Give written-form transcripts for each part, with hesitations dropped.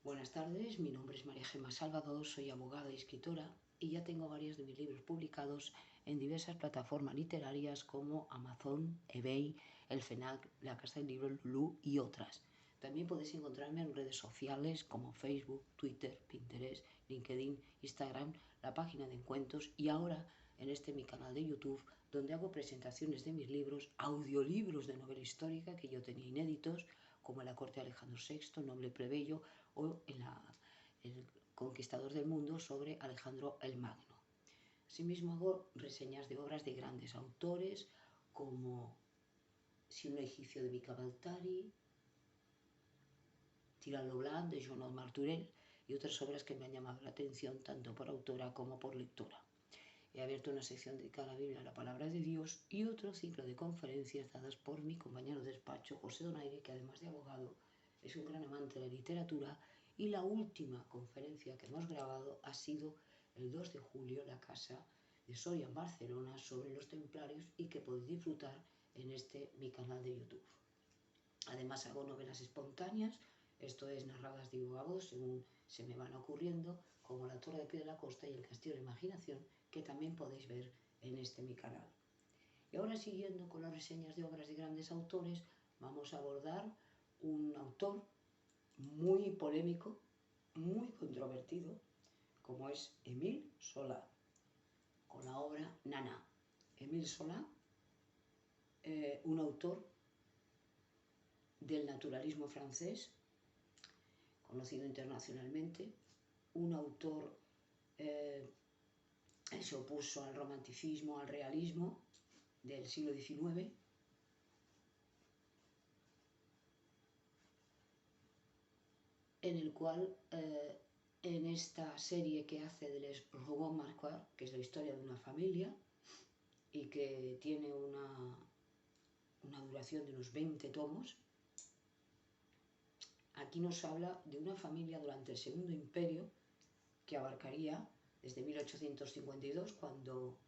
Buenas tardes, mi nombre es María Gemma Salvador, soy abogada y escritora y ya tengo varios de mis libros publicados en diversas plataformas literarias como Amazon, eBay, el FNAC, la Casa del Libro, Lulú y otras. También podéis encontrarme en redes sociales como Facebook, Twitter, Pinterest, LinkedIn, Instagram, la página de Encuentros y ahora en mi canal de YouTube, donde hago presentaciones de mis libros, audiolibros de novela histórica que yo tenía inéditos, como en la corte de Alejandro VI, Noble Plebeyo, o en El Conquistador del Mundo sobre Alejandro el Magno. Asimismo hago reseñas de obras de grandes autores como Sirio egipcio de Mika Baltari, Tirano Blanc de Joan Martorell y otras obras que me han llamado la atención tanto por autora como por lectora. He abierto una sección dedicada a la Biblia, a la Palabra de Dios y otro ciclo de conferencias dadas por mi compañero de despacho, José Donaire, que además de abogado es un gran amante de la literatura, y la última conferencia que hemos grabado ha sido el 2 de julio en la Casa de Soria en Barcelona sobre los templarios y que podéis disfrutar en mi canal de YouTube. Además hago novelas espontáneas, esto es narradas de viva voz según se me van ocurriendo, como La Torre de Pie de la Costa y El Castillo de la Imaginación, que también podéis ver en mi canal. Y ahora, siguiendo con las reseñas de obras de grandes autores, vamos a abordar un autor muy polémico, muy controvertido, como es Émile Zola, con la obra Nana. Émile Zola, un autor del naturalismo francés, conocido internacionalmente, un autor se opuso al romanticismo, al realismo del siglo XIX, en el cual en esta serie que hace de Les Rougon Macquart, que es la historia de una familia y que tiene una duración de unos 20 tomos, aquí nos habla de una familia durante el Segundo Imperio que abarcaría desde 1852, cuando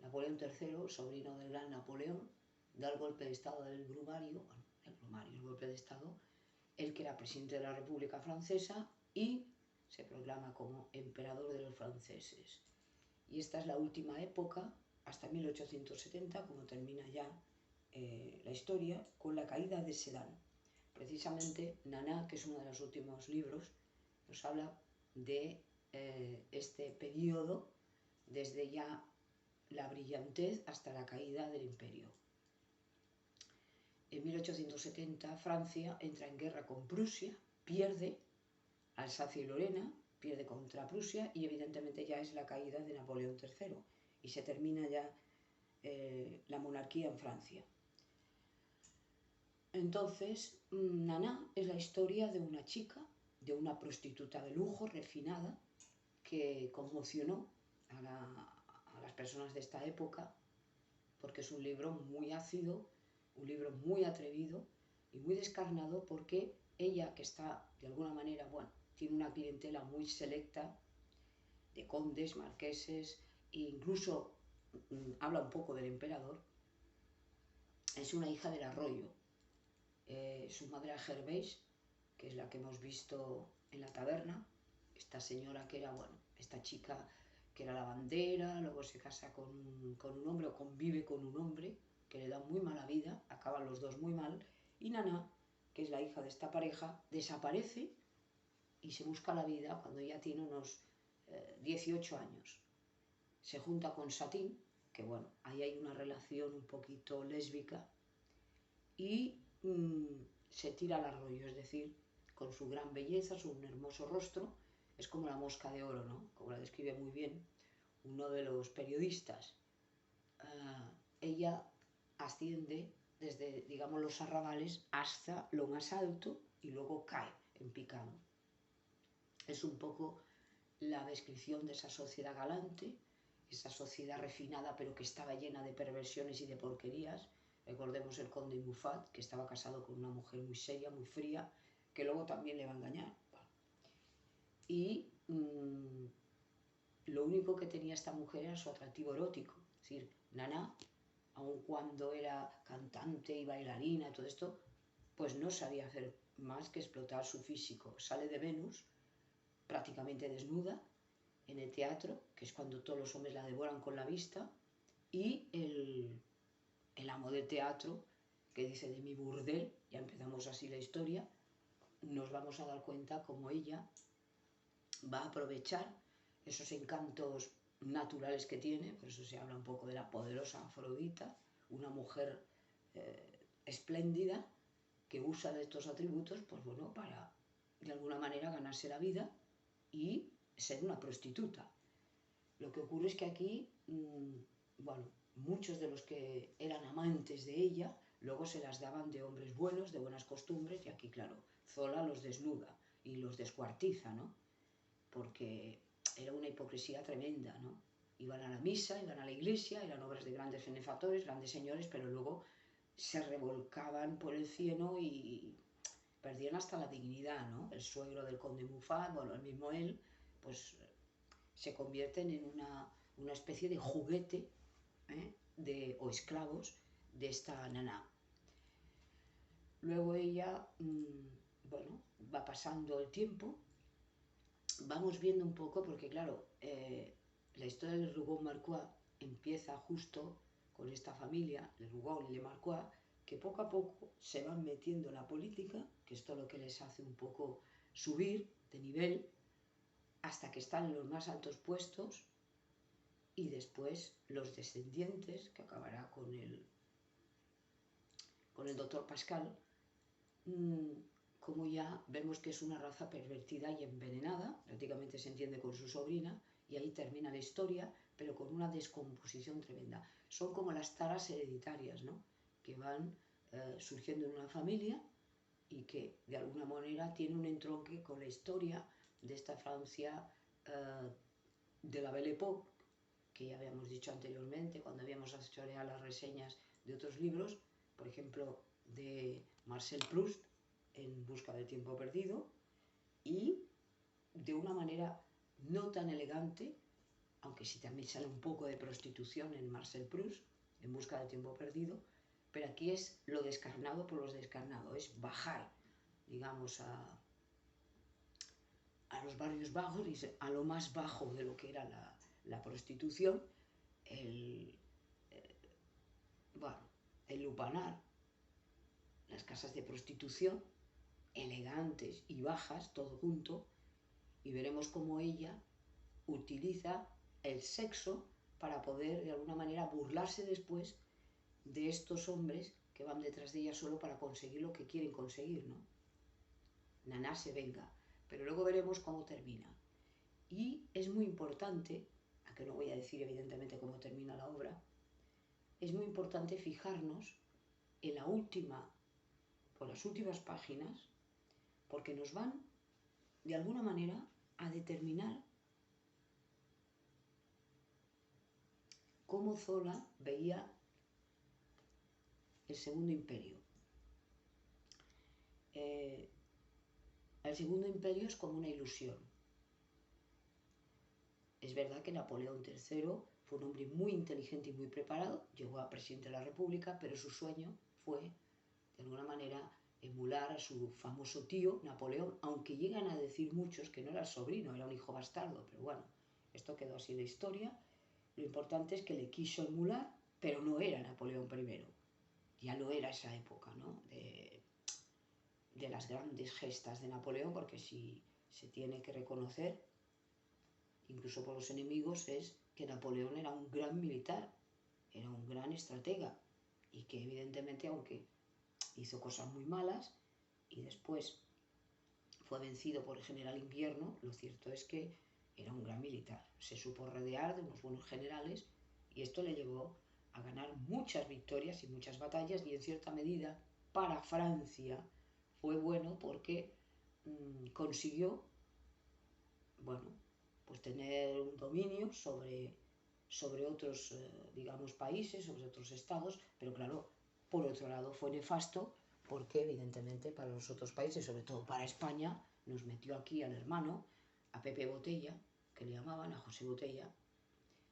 Napoleón III, sobrino del gran Napoleón, da el golpe de Estado del Brumario, bueno, el golpe de Estado, él que era presidente de la República Francesa y se proclama como emperador de los franceses. Y esta es la última época, hasta 1870, como termina ya la historia, con la caída de Sedan. Precisamente Nana, que es uno de los últimos libros, nos habla de este periodo desde ya la brillantez hasta la caída del imperio. En 1870 Francia entra en guerra con Prusia, pierde Alsacia y Lorena, pierde contra Prusia y evidentemente ya es la caída de Napoleón III y se termina ya la monarquía en Francia. Entonces, Nana es la historia de una chica, de una prostituta de lujo refinada, que conmocionó a las personas de esta época, porque es un libro muy ácido, un libro muy atrevido y muy descarnado, porque ella, que está de alguna manera, bueno, tiene una clientela muy selecta de condes, marqueses e incluso habla un poco del emperador, es una hija del arroyo. Su madre era Gervais, que es la que hemos visto en la taberna, esta señora que era, bueno, esta chica que era lavandera, luego se casa con un hombre o convive con un hombre que le da muy mala vida, acaban los dos muy mal, y Nana, que es la hija de esta pareja, desaparece y se busca la vida cuando ya tiene unos 18 años. Se junta con Satín, que bueno, ahí hay una relación un poquito lésbica, y se tira al arroyo, es decir, con su gran belleza, su hermoso rostro, es como la mosca de oro, ¿no? Como la describe muy bien uno de los periodistas. Ella asciende desde, digamos, los arrabales hasta lo más alto y luego cae en picado. Es un poco la descripción de esa sociedad galante, esa sociedad refinada pero que estaba llena de perversiones y de porquerías. Recordemos el conde Muffat, que estaba casado con una mujer muy seria, muy fría, que luego también le va a engañar. Y lo único que tenía esta mujer era su atractivo erótico. Es decir, Nana, aun cuando era cantante y bailarina y todo esto, pues no sabía hacer más que explotar su físico. Sale de Venus prácticamente desnuda en el teatro, que es cuando todos los hombres la devoran con la vista, y el amo del teatro, que dice de mi burdel, ya empezamos así la historia, nos vamos a dar cuenta cómo ella va a aprovechar esos encantos naturales que tiene, por eso se habla un poco de la poderosa Afrodita, una mujer espléndida que usa de estos atributos, pues bueno, para de alguna manera ganarse la vida y ser una prostituta. Lo que ocurre es que aquí, bueno, muchos de los que eran amantes de ella, luego se las daban de hombres buenos, de buenas costumbres, y aquí, claro, Zola los desnuda y los descuartiza, ¿no? Porque era una hipocresía tremenda, ¿no? Iban a la misa, iban a la iglesia, eran obras de grandes benefactores, grandes señores, pero luego se revolcaban por el cielo y perdían hasta la dignidad, ¿no? El suegro del conde Muffat, bueno, el mismo él, pues se convierten en una especie de juguete o esclavos de esta naná. Luego ella, bueno, va pasando el tiempo, vamos viendo un poco, porque claro, la historia de Rougon-Marcois empieza justo con esta familia, le Rougon y le Marcois, que poco a poco se van metiendo en la política, que esto es lo que les hace un poco subir de nivel, hasta que están en los más altos puestos, y después los descendientes, que acabará con el doctor Pascal, como ya vemos que es una raza pervertida y envenenada, prácticamente se entiende con su sobrina, y ahí termina la historia, pero con una descomposición tremenda. Son como las taras hereditarias, ¿no? Que van surgiendo en una familia y que de alguna manera tiene un entronque con la historia de esta Francia de la Belle Époque, que ya habíamos dicho anteriormente cuando habíamos hecho las reseñas de otros libros, por ejemplo de Marcel Proust, En busca del tiempo perdido, y de una manera no tan elegante, aunque sí también sale un poco de prostitución en Marcel Proust, En busca del tiempo perdido, pero aquí es lo descarnado por los descarnados, es bajar, digamos, a los barrios bajos y a lo más bajo de lo que era la prostitución, bueno, el lupanar, las casas de prostitución, elegantes y bajas, todo junto, y veremos cómo ella utiliza el sexo para poder de alguna manera burlarse después de estos hombres que van detrás de ella solo para conseguir lo que quieren conseguir, ¿no? Naná se venga, pero luego veremos cómo termina. Y es muy importante, aunque no voy a decir evidentemente cómo termina la obra, es muy importante fijarnos en la última, por las últimas páginas, porque nos van de alguna manera a determinar cómo Zola veía el Segundo Imperio. El Segundo Imperio es como una ilusión. Es verdad que Napoleón III fue un hombre muy inteligente y muy preparado, llegó a presidente de la República, pero su sueño fue, de alguna manera, emular a su famoso tío Napoleón, aunque llegan a decir muchos que no era el sobrino, era un hijo bastardo, pero bueno, esto quedó así de historia. Lo importante es que le quiso emular, pero no era Napoleón I, ya lo era esa época, ¿no? De las grandes gestas de Napoleón, porque si se tiene que reconocer, incluso por los enemigos, es que Napoleón era un gran militar, era un gran estratega, y que evidentemente, aunque hizo cosas muy malas y después fue vencido por el general Invierno, lo cierto es que era un gran militar. Se supo rodear de unos buenos generales y esto le llevó a ganar muchas victorias y muchas batallas, y en cierta medida para Francia fue bueno porque consiguió, bueno, pues tener un dominio sobre otros, digamos, países, sobre otros estados, pero claro, por otro lado fue nefasto porque evidentemente para los otros países, sobre todo para España, nos metió aquí al hermano, a Pepe Botella, que le llamaban, a José Botella,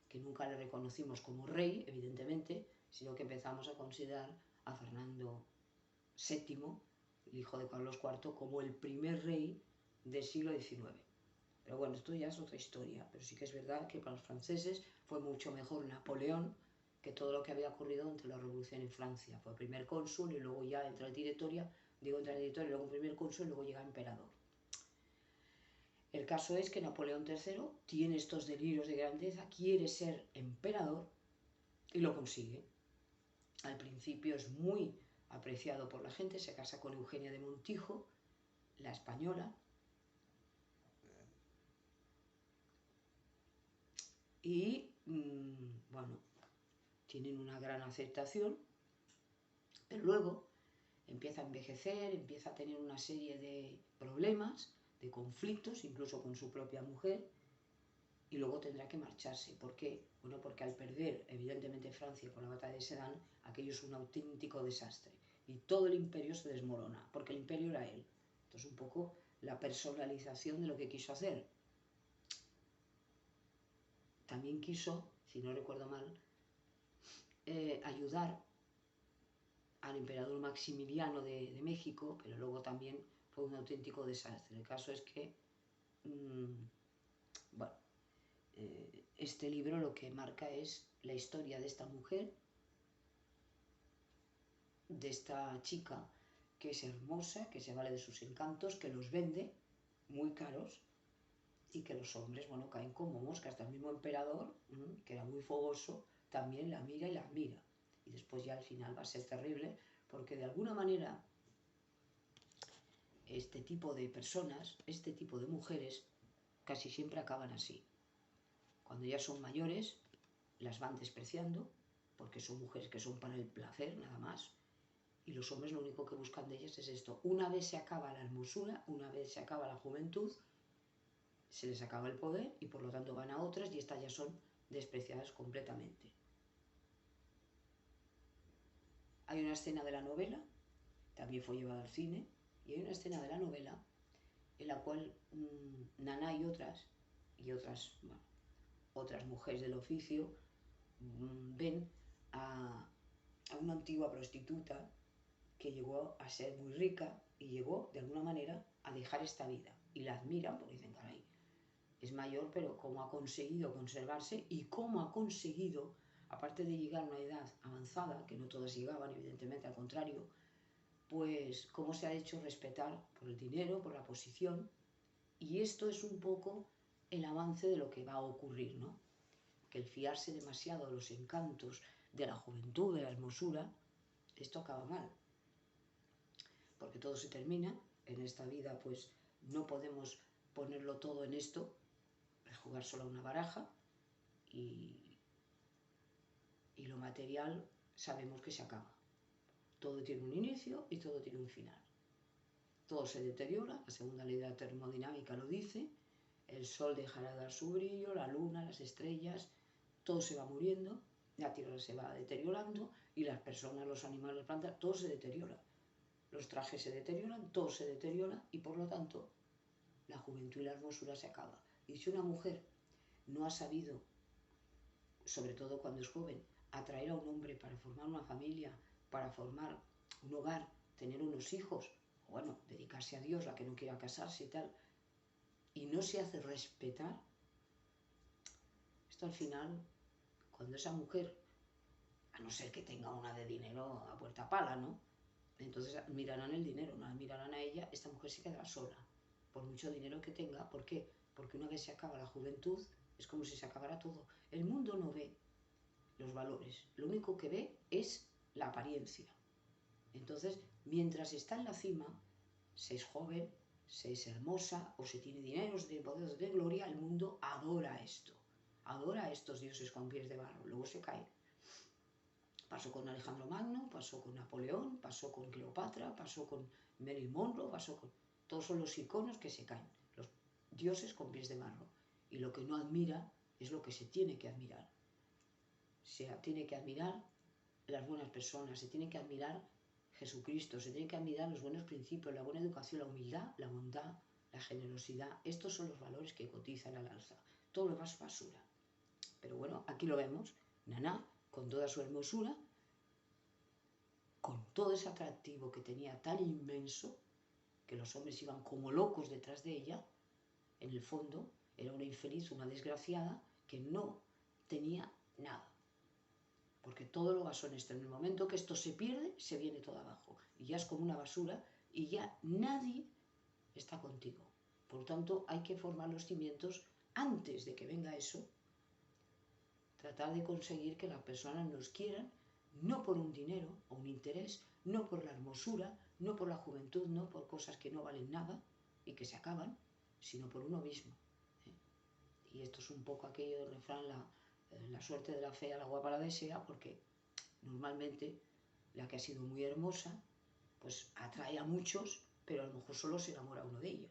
que nunca le reconocimos como rey, evidentemente, sino que empezamos a considerar a Fernando VII el hijo de Carlos IV, como el primer rey del siglo XIX. Pero bueno, esto ya es otra historia, pero sí que es verdad que para los franceses fue mucho mejor Napoleón que todo lo que había ocurrido entre la revolución en Francia. Fue primer cónsul y luego ya entra el directorio, luego primer cónsul y luego llega emperador. El caso es que Napoleón III tiene estos delirios de grandeza, quiere ser emperador y lo consigue. Al principio es muy apreciado por la gente, se casa con Eugenia de Montijo, la española, y bueno, tienen una gran aceptación, pero luego empieza a envejecer, empieza a tener una serie de problemas, de conflictos, incluso con su propia mujer, y luego tendrá que marcharse. ¿Por qué? Bueno, porque al perder, evidentemente, Francia con la batalla de Sedan, aquello es un auténtico desastre. Y todo el imperio se desmorona, porque el imperio era él. Entonces, un poco la personalización de lo que quiso hacer. También quiso, si no recuerdo mal, ayudar al emperador Maximiliano de México, pero luego también fue un auténtico desastre. El caso es que, bueno, este libro lo que marca es la historia de esta mujer, de esta chica que es hermosa, que se vale de sus encantos, que los vende muy caros y que los hombres, bueno, caen como moscas. Hasta el mismo emperador, que era muy fogoso, también la mira y la admira. Y después ya al final va a ser terrible, porque de alguna manera este tipo de personas, este tipo de mujeres, casi siempre acaban así. Cuando ya son mayores, las van despreciando, porque son mujeres que son para el placer, nada más. Y los hombres lo único que buscan de ellas es esto. Una vez se acaba la hermosura, una vez se acaba la juventud, se les acaba el poder y por lo tanto van a otras y estas ya son despreciadas completamente. Hay una escena de la novela, también fue llevada al cine, y hay una escena de la novela en la cual Naná y otras bueno, otras mujeres del oficio ven a una antigua prostituta que llegó a ser muy rica y llegó de alguna manera a dejar esta vida. Y la admiran porque dicen, caray, es mayor, pero cómo ha conseguido conservarse y cómo ha conseguido, aparte de llegar a una edad avanzada, que no todas llegaban, evidentemente, al contrario, pues cómo se ha hecho respetar por el dinero, por la posición. Y esto es un poco el avance de lo que va a ocurrir, ¿no? Que el fiarse demasiado de los encantos de la juventud, de la hermosura, esto acaba mal. Porque todo se termina, en esta vida pues no podemos ponerlo todo en esto, es jugar solo a una baraja y lo material sabemos que se acaba. Todo tiene un inicio y todo tiene un final. Todo se deteriora, la segunda ley de la termodinámica lo dice, el sol dejará de dar su brillo, la luna, las estrellas, todo se va muriendo, la tierra se va deteriorando y las personas, los animales, las plantas, todo se deteriora. Los trajes se deterioran, todo se deteriora y por lo tanto la juventud y la hermosura se acaba. Y si una mujer no ha sabido, sobre todo cuando es joven, atraer a un hombre para formar una familia, para formar un hogar, tener unos hijos, bueno, dedicarse a Dios, la que no quiera casarse y tal, y no se hace respetar, esto al final, cuando esa mujer, a no ser que tenga una de dinero a puerta pala, ¿no? Entonces mirarán el dinero, no la mirarán a ella, esta mujer se quedará sola, por mucho dinero que tenga. ¿Por qué? Porque una vez se acaba la juventud, es como si se acabara todo. El mundo no ve los valores, lo único que ve es la apariencia. Entonces, mientras está en la cima, se es joven, se es hermosa, o se tiene dinero, se tiene poder, se tiene gloria, el mundo adora esto, adora a estos dioses con pies de barro, luego se cae. Pasó con Alejandro Magno, pasó con Napoleón, pasó con Cleopatra, pasó con Marilyn Monroe, pasó con... Todos son los iconos que se caen, los dioses con pies de barro. Y lo que no admira es lo que se tiene que admirar. Se tiene que admirar las buenas personas, se tiene que admirar Jesucristo, se tiene que admirar los buenos principios, la buena educación, la humildad, la bondad, la generosidad. Estos son los valores que cotizan al alza. Todo lo demás es basura. Pero bueno, aquí lo vemos, Naná, con toda su hermosura, con todo ese atractivo que tenía tan inmenso, que los hombres iban como locos detrás de ella, en el fondo era una infeliz, una desgraciada, que no tenía nada. Porque todo lo basó en esto. En el momento que esto se pierde, se viene todo abajo. Y ya es como una basura y ya nadie está contigo. Por lo tanto, hay que formar los cimientos antes de que venga eso. Tratar de conseguir que las personas nos quieran, no por un dinero o un interés, no por la hermosura, no por la juventud, no por cosas que no valen nada y que se acaban, sino por uno mismo. Y esto es un poco aquello del refrán, la suerte de la fea, la guapa la desea, porque normalmente la que ha sido muy hermosa, pues atrae a muchos, pero a lo mejor solo se enamora uno de ella.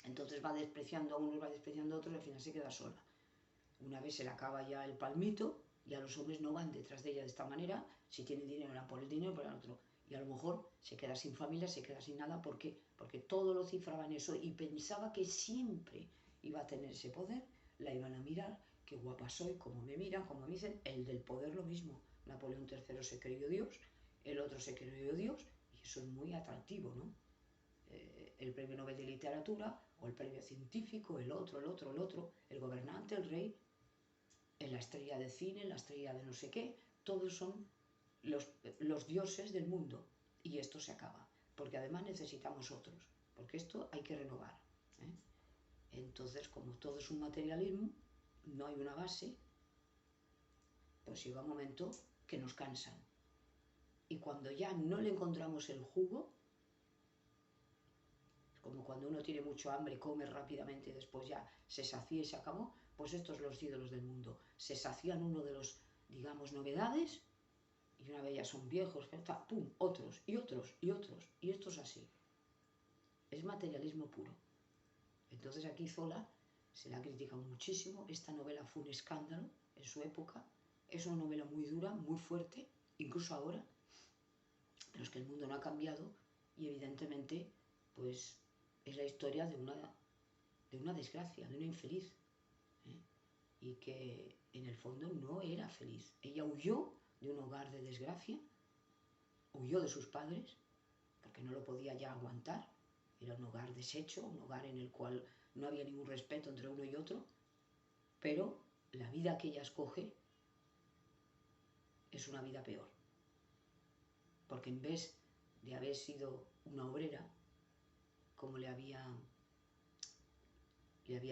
Entonces va despreciando a unos, va despreciando a otros y al final se queda sola. Una vez se le acaba ya el palmito, ya los hombres no van detrás de ella de esta manera. Si tiene dinero, van por el dinero, por el otro. Y a lo mejor se queda sin familia, se queda sin nada. ¿Por qué? Porque todo lo cifraba en eso y pensaba que siempre iba a tener ese poder. La iban a mirar, qué guapa soy, como me miran, como me dicen. El del poder lo mismo. Napoleón III se creyó Dios, el otro se creyó Dios, y eso es muy atractivo, ¿no? El premio Nobel de Literatura, o el premio científico, el otro, el gobernante, el rey, en la estrella de cine, la estrella de no sé qué, todos son los dioses del mundo. Y esto se acaba, porque además necesitamos otros, porque esto hay que renovar. Entonces, como todo es un materialismo, no hay una base, pues llega un momento que nos cansan. Y cuando ya no le encontramos el jugo, como cuando uno tiene mucho hambre, come rápidamente y después ya se sacía y se acabó, pues estos son los ídolos del mundo. Se sacían uno de los, digamos, novedades, y una vez ya son viejos, pum, otros, y otros, y otros, y esto es así. Es materialismo puro. Entonces aquí Zola se la ha criticado muchísimo. Esta novela fue un escándalo en su época. Es una novela muy dura, muy fuerte, incluso ahora, pero es que el mundo no ha cambiado y evidentemente, pues, es la historia de una desgracia, de una infeliz, y que en el fondo no era feliz. Ella huyó de un hogar de desgracia, huyó de sus padres, porque no lo podía ya aguantar. Era un hogar deshecho, un hogar en el cual no había ningún respeto entre uno y otro, pero la vida que ella escoge es una vida peor. Porque en vez de haber sido una obrera, como le había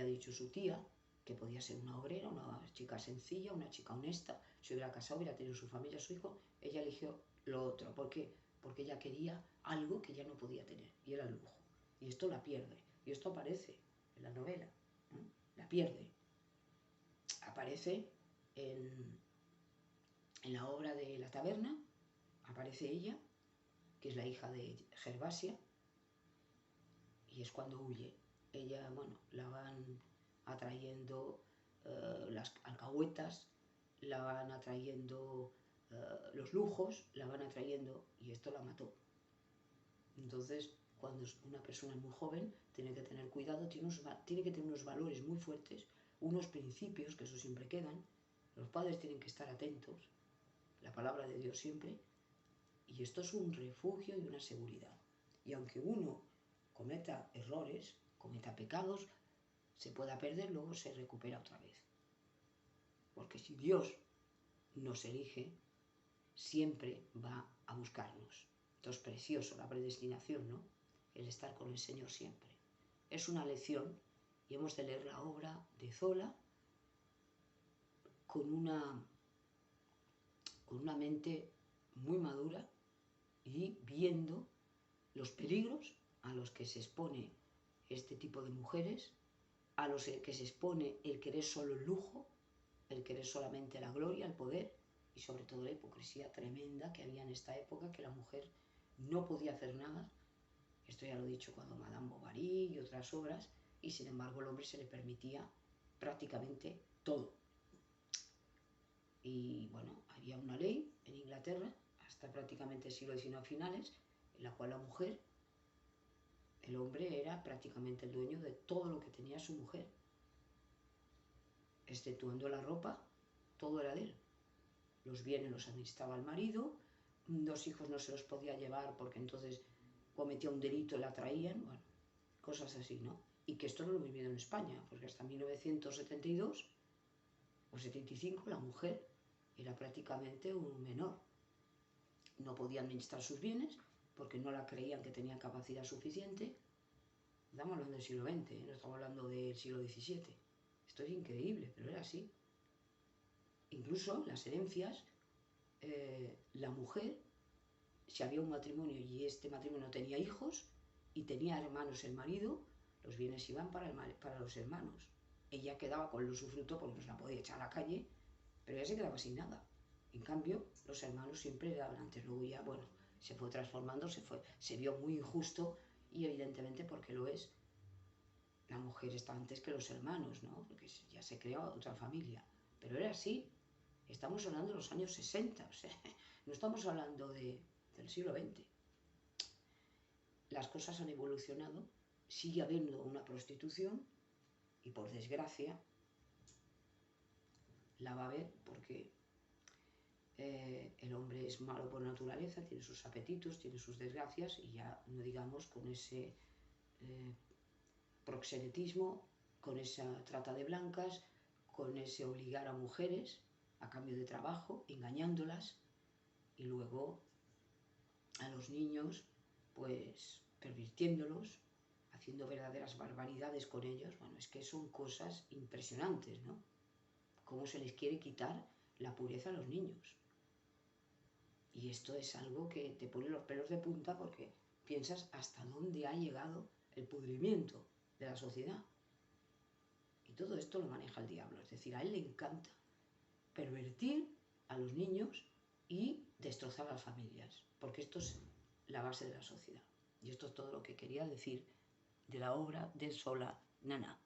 dicho su tía, que podía ser una obrera, una chica sencilla, una chica honesta, se hubiera casado, hubiera tenido su familia, su hijo, ella eligió lo otro. ¿Por qué? Porque ella quería algo que ella no podía tener, y era el lujo. Y esto la pierde, y esto aparece en la novela, ¿no? La pierde. Aparece en la obra de La taberna, aparece ella, que es la hija de Gervasia, y es cuando huye. Ella, bueno, la van atrayendo las alcahuetas, la van atrayendo los lujos, la van atrayendo, y esto la mató. Entonces, cuando una persona es muy joven, tiene que tener cuidado, tiene que tener unos valores muy fuertes, unos principios, que eso siempre quedan. Los padres tienen que estar atentos, la palabra de Dios siempre, y esto es un refugio y una seguridad. Y aunque uno cometa errores, cometa pecados, se pueda perder, luego se recupera otra vez. Porque si Dios nos elige, siempre va a buscarnos. Esto es precioso, la predestinación, ¿no? El estar con el Señor siempre. Es una lección y hemos de leer la obra de Zola con una mente muy madura y viendo los peligros a los que se expone este tipo de mujeres, a los que se expone el querer solo el lujo, el querer solamente la gloria, el poder, y sobre todo la hipocresía tremenda que había en esta época, que la mujer no podía hacer nada. Esto ya lo he dicho cuando Madame Bovary y otras obras, y sin embargo al hombre se le permitía prácticamente todo. Y bueno, había una ley en Inglaterra, hasta prácticamente el siglo XIX finales, en la cual la mujer, el hombre era prácticamente el dueño de todo lo que tenía su mujer, exceptuando la ropa, todo era de él. Los bienes los administraba el marido, 2 hijos no se los podía llevar porque entonces cometía un delito y la traían, bueno, cosas así, ¿no? Y que esto no lo he vivido en España, porque hasta 1972 o 75 la mujer era prácticamente un menor. No podía administrar sus bienes porque no la creían que tenía capacidad suficiente. Estamos hablando del siglo XX, no estamos hablando del siglo XVII. Esto es increíble, pero era así. Incluso las herencias, la mujer, si había un matrimonio y este matrimonio tenía hijos y tenía hermanos el marido, los bienes iban para los hermanos. Ella quedaba con el usufructo porque no se la podía echar a la calle, pero ella se quedaba sin nada. En cambio, los hermanos siempre eran antes. Luego ya, bueno, se fue transformando, se vio muy injusto y evidentemente porque lo es, la mujer está antes que los hermanos, ¿no? Porque ya se creó otra familia. Pero era así. Estamos hablando de los años 60, o sea, no estamos hablando del siglo XX. Las cosas han evolucionado, sigue habiendo una prostitución y por desgracia la va a haber porque el hombre es malo por naturaleza, tiene sus apetitos, tiene sus desgracias y ya no digamos con ese proxenetismo, con esa trata de blancas, con ese obligar a mujeres a cambio de trabajo, engañándolas y luego a los niños pues pervirtiéndolos, haciendo verdaderas barbaridades con ellos. Bueno, es que son cosas impresionantes, ¿no? Cómo se les quiere quitar la pureza a los niños. Y esto es algo que te pone los pelos de punta porque piensas hasta dónde ha llegado el pudrimiento de la sociedad. Y todo esto lo maneja el diablo, es decir, a él le encanta pervertir a los niños y destrozar a las familias, porque esto es la base de la sociedad. Y esto es todo lo que quería decir de la obra de Sola Nana.